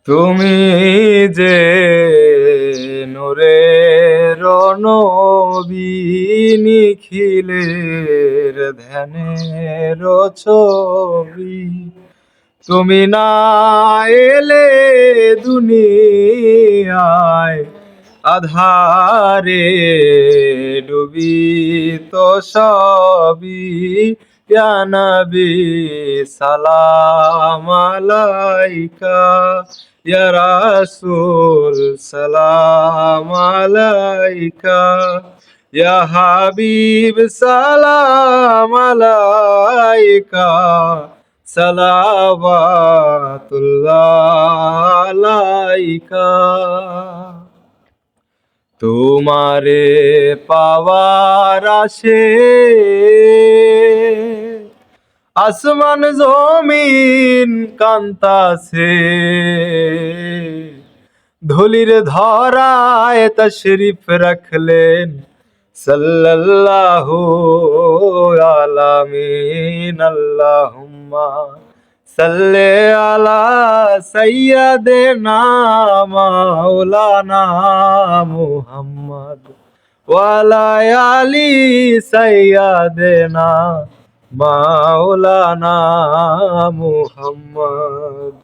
তুমি যে নূরের নবী, নিখিলের ধ্যানের ছবি। তুমি না এলে দুনিয়ায় আধারে ডুবিত সবই। ইয়া নবী সালাম আলাইকা, ইয়া রাসূল সালাম আলাইকা, ইয়া হাবিব সালাম আলাইকা, সালাওয়াতুল্লাহ আলাইকা। তোমারে পাওয়ার আশে আসমান জমিন কান্তাছে, ধুলির ধরায় তশরিফ রাখলেন সাল্লাল্লাহু আলামিন। আল্লাহুম্মা সাল্লি আলা সাইয়্যিদিনা মাওলানা মুহাম্মদ ওয়া আলা আলি সাইয়্যিদিনা মাওলানা মুহাম্মদ।